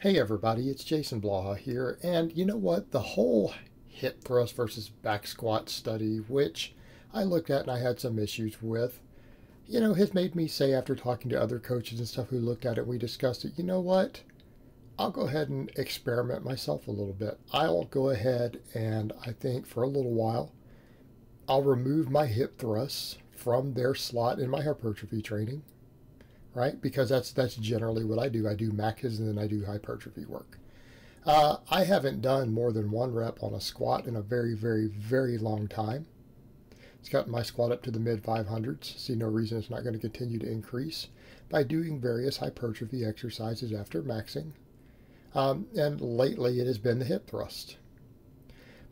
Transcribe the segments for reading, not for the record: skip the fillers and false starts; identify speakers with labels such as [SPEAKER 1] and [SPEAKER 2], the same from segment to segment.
[SPEAKER 1] Hey everybody, it's Jason Blaha here, and you know what? The whole hip thrust versus back squat study, which I looked at and I had some issues with, has made me say after talking to other coaches and stuff who looked at it, we discussed it, you know what? I'll go ahead and experiment myself a little bit. I'll go ahead and I think for a little while, I'll remove my hip thrusts from their slot in my hypertrophy training, right? Because that's generally what I do. I do maxes and then I do hypertrophy work. I haven't done more than one rep on a squat in a very, very, very long time. It's gotten my squat up to the mid 500s. See no reason it's not going to continue to increase by doing various hypertrophy exercises after maxing. And lately it has been the hip thrust.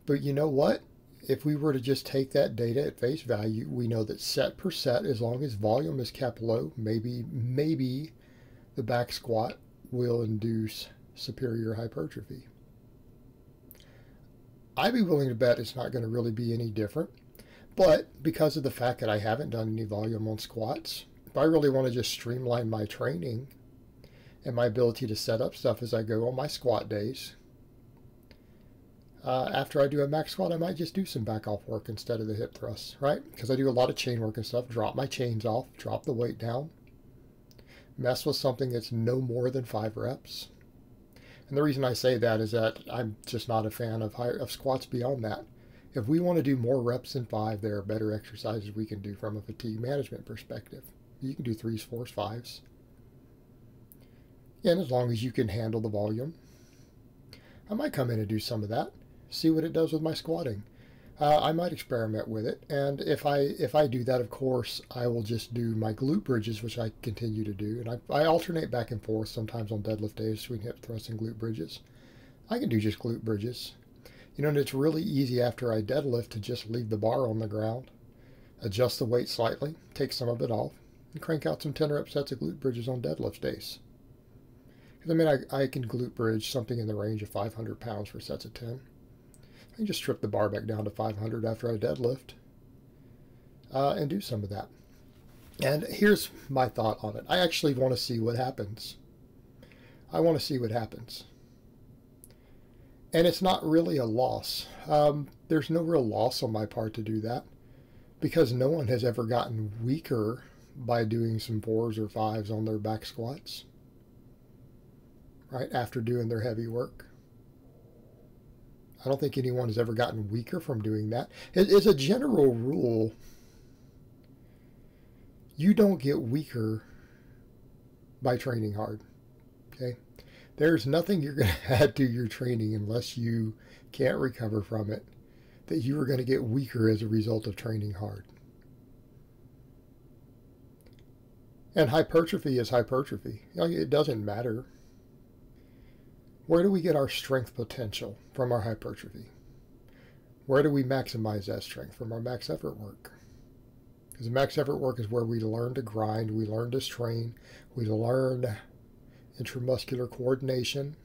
[SPEAKER 1] But you know what? If we were to just take that data at face value, we know that set per set, as long as volume is kept low, maybe the back squat will induce superior hypertrophy. I'd be willing to bet it's not going to really be any different. But because of the fact that I haven't done any volume on squats, if I really want to just streamline my training and my ability to set up stuff as I go on my squat days, after I do a max squat, I might just do some back off work instead of the hip thrusts, right? Because I do a lot of chain work and stuff. Drop my chains off, drop the weight down, mess with something that's no more than 5 reps. And the reason I say that is that I'm just not a fan of squats beyond that. If we want to do more reps than 5, there are better exercises we can do from a fatigue management perspective. You can do 3s, 4s, 5s. And as long as you can handle the volume, I might come in and do some of that. See what it does with my squatting. I might experiment with it, and if I do that, of course, I will just do my glute bridges, which I continue to do, and I alternate back and forth sometimes on deadlift days between hip thrusts and glute bridges. I can do just glute bridges, and it's really easy after I deadlift to just leave the bar on the ground, adjust the weight slightly, take some of it off, and crank out some 10 rep sets of glute bridges on deadlift days. Because I can glute bridge something in the range of 500 pounds for sets of 10. I can just strip the bar back down to 500 after I deadlift and do some of that. And here's my thought on it. I actually want to see what happens. I want to see what happens. And it's not really a loss. There's no real loss on my part to do that because no one has ever gotten weaker by doing some 4s or 5s on their back squats, right, after doing their heavy work. I don't think anyone has ever gotten weaker from doing that. As a general rule, you don't get weaker by training hard. Okay? There's nothing you're going to add to your training unless you can't recover from it that you are going to get weaker as a result of training hard. And hypertrophy is hypertrophy. It doesn't matter. Where do we get our strength potential from our hypertrophy? Where do we maximize that strength? From our max effort work. Because max effort work is where we learn to grind, we learn to strain, we learn intramuscular coordination.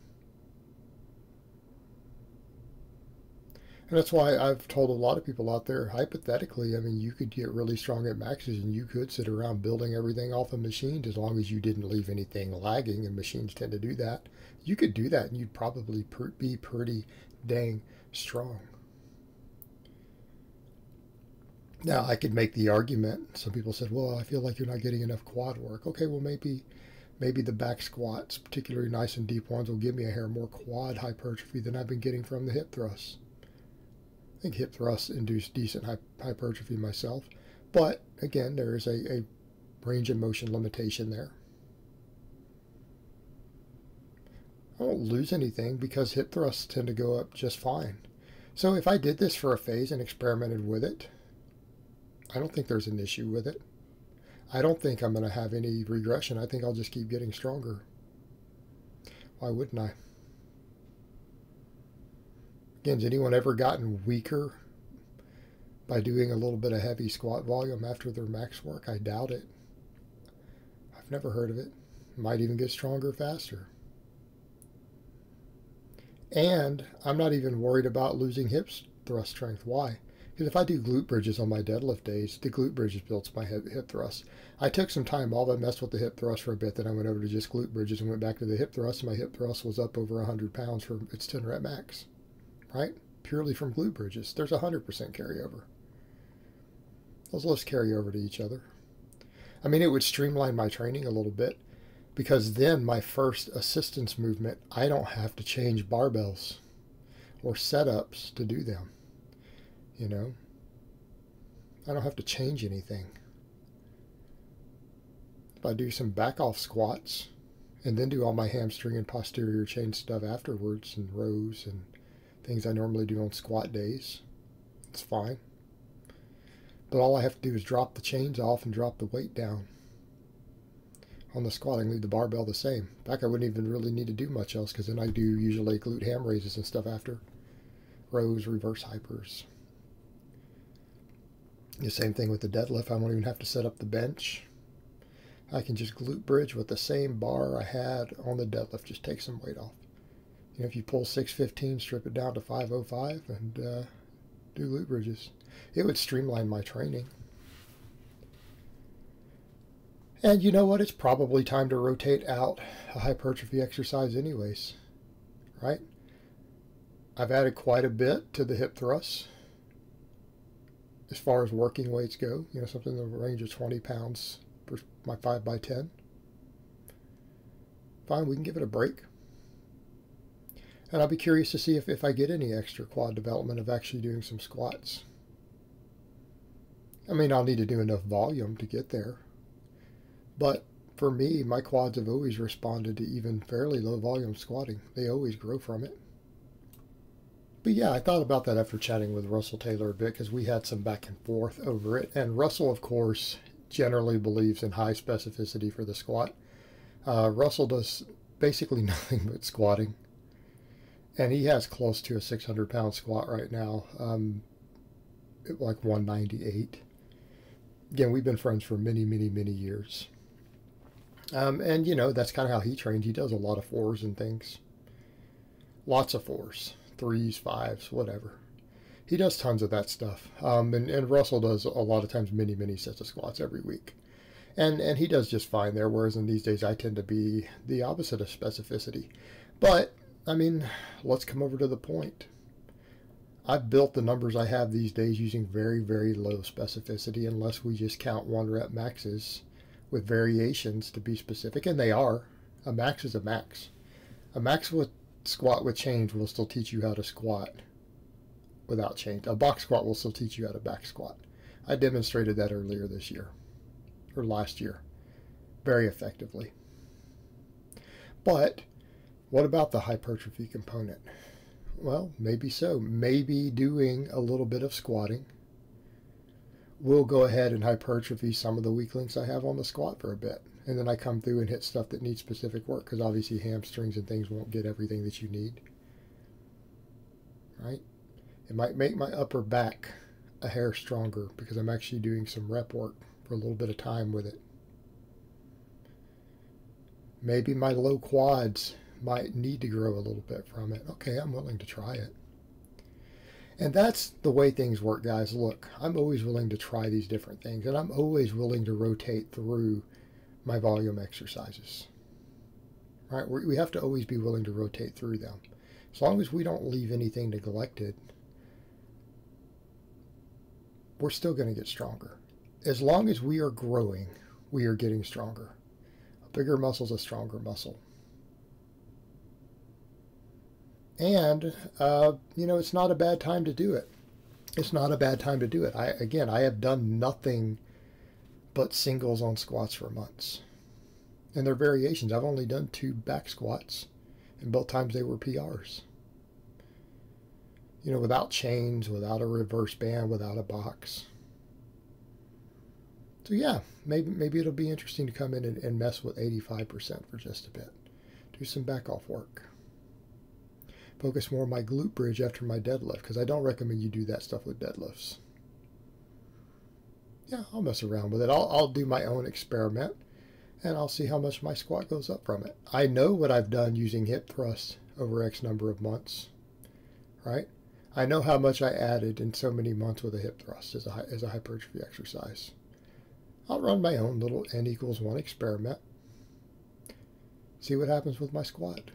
[SPEAKER 1] And that's why I've told a lot of people out there, hypothetically, you could get really strong at maxes and you could sit around building everything off of machines as long as you didn't leave anything lagging, and machines tend to do that. You could do that and you'd probably be pretty dang strong. Now, I could make the argument, some people said, well, I feel like you're not getting enough quad work. Okay, well, maybe the back squats, particularly nice and deep ones, will give me a hair more quad hypertrophy than I've been getting from the hip thrusts. I think hip thrusts induce decent hypertrophy myself. But, again, there is a range of motion limitation there. I won't lose anything because hip thrusts tend to go up just fine. So if I did this for a phase and experimented with it, I don't think there's an issue with it. I don't think I'm going to have any regression. I think I'll just keep getting stronger. Why wouldn't I? Again, has anyone ever gotten weaker by doing a little bit of heavy squat volume after their max work? I doubt it. I've never heard of it. Might even get stronger faster. And I'm not even worried about losing hip thrust strength. Why? Because if I do glute bridges on my deadlift days, the glute bridges builds my hip thrust. I took some time off. I messed with the hip thrust for a bit. Then I went over to just glute bridges and went back to the hip thrust. And my hip thrust was up over 100 pounds for its 10 rep max, right? Purely from glute bridges. There's 100% carryover. Those lifts carry over to each other. I mean, it would streamline my training a little bit because then my first assistance movement, I don't have to change barbells or setups to do them. You know, I don't have to change anything. If I do some back off squats and then do all my hamstring and posterior chain stuff afterwards and rows and things I normally do on squat days, it's fine. But all I have to do is drop the chains off and drop the weight down. On the squat, I can leave the barbell the same. In fact, I wouldn't even really need to do much else because then I do usually glute ham raises and stuff after. Rows, reverse hypers. The same thing with the deadlift. I won't even have to set up the bench. I can just glute bridge with the same bar I had on the deadlift. Just take some weight off. You know, if you pull 615, strip it down to 505 and do glute bridges. It would streamline my training. And you know what? It's probably time to rotate out a hypertrophy exercise anyways, right? I've added quite a bit to the hip thrusts. As far as working weights go, you know, something in the range of 20 pounds for my 5x10. Fine, we can give it a break. And I'll be curious to see if I get any extra quad development of actually doing some squats. I mean, I'll need to do enough volume to get there. But for me, my quads have always responded to even fairly low volume squatting. They always grow from it. But yeah, I thought about that after chatting with Russell Taylor a bit because we had some back and forth over it. And Russell, of course, generally believes in high specificity for the squat. Russell does basically nothing but squatting. And he has close to a 600-pound squat right now, like 198. Again, we've been friends for many, many, many years. And, you know, that's kind of how he trains. He does a lot of fours and things. Lots of fours. 3s, 5s, whatever. He does tons of that stuff. And Russell does a lot of times many, many sets of squats every week. And he does just fine there, whereas in these days I tend to be the opposite of specificity. But, I mean, let's come over to the point. I've built the numbers I have these days using very, very low specificity unless we just count 1 rep maxes with variations to be specific. And they are. A max is a max. A max with squat with chains will still teach you how to squat without chains. A box squat will still teach you how to back squat. I demonstrated that earlier this year, or last year, very effectively. But what about the hypertrophy component? Well, maybe so. Maybe doing a little bit of squatting will go ahead and hypertrophy some of the weak links I have on the squat for a bit. And then I come through and hit stuff that needs specific work because obviously hamstrings and things won't get everything that you need. Right? It might make my upper back a hair stronger because I'm actually doing some rep work for a little bit of time with it. Maybe my low quads might need to grow a little bit from it. Okay, I'm willing to try it. And that's the way things work, guys. Look, I'm always willing to try these different things, and I'm always willing to rotate through my volume exercises. Right? We have to always be willing to rotate through them. As long as we don't leave anything neglected, we're still going to get stronger. As long as we are growing, we are getting stronger. A bigger muscle is a stronger muscle. And, you know, it's not a bad time to do it. It's not a bad time to do it. Again, I have done nothing but singles on squats for months. And they're variations. I've only done 2 back squats, and both times they were PRs. You know, without chains, without a reverse band, without a box. So yeah, maybe it'll be interesting to come in and mess with 85% for just a bit. Do some back off work. Focus more on my glute bridge after my deadlift, because I don't recommend you do that stuff with deadlifts. Yeah, I'll mess around with it. I'll do my own experiment, and I'll see how much my squat goes up from it. I know what I've done using hip thrust over X number of months, right? I know how much I added in so many months with a hip thrust as a hypertrophy exercise. I'll run my own little n=1 experiment. See what happens with my squat.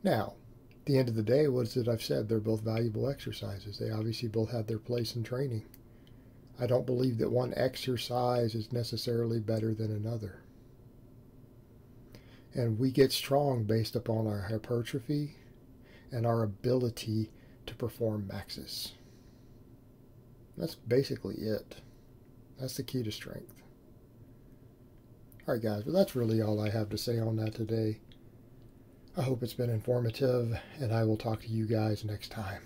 [SPEAKER 1] Now, at the end of the day, what is it I've said? They're both valuable exercises. They obviously both have their place in training. I don't believe that one exercise is necessarily better than another. And we get strong based upon our hypertrophy and our ability to perform maxes. That's basically it. That's the key to strength. Alright guys, but that's really all I have to say on that today. I hope it's been informative, and I will talk to you guys next time.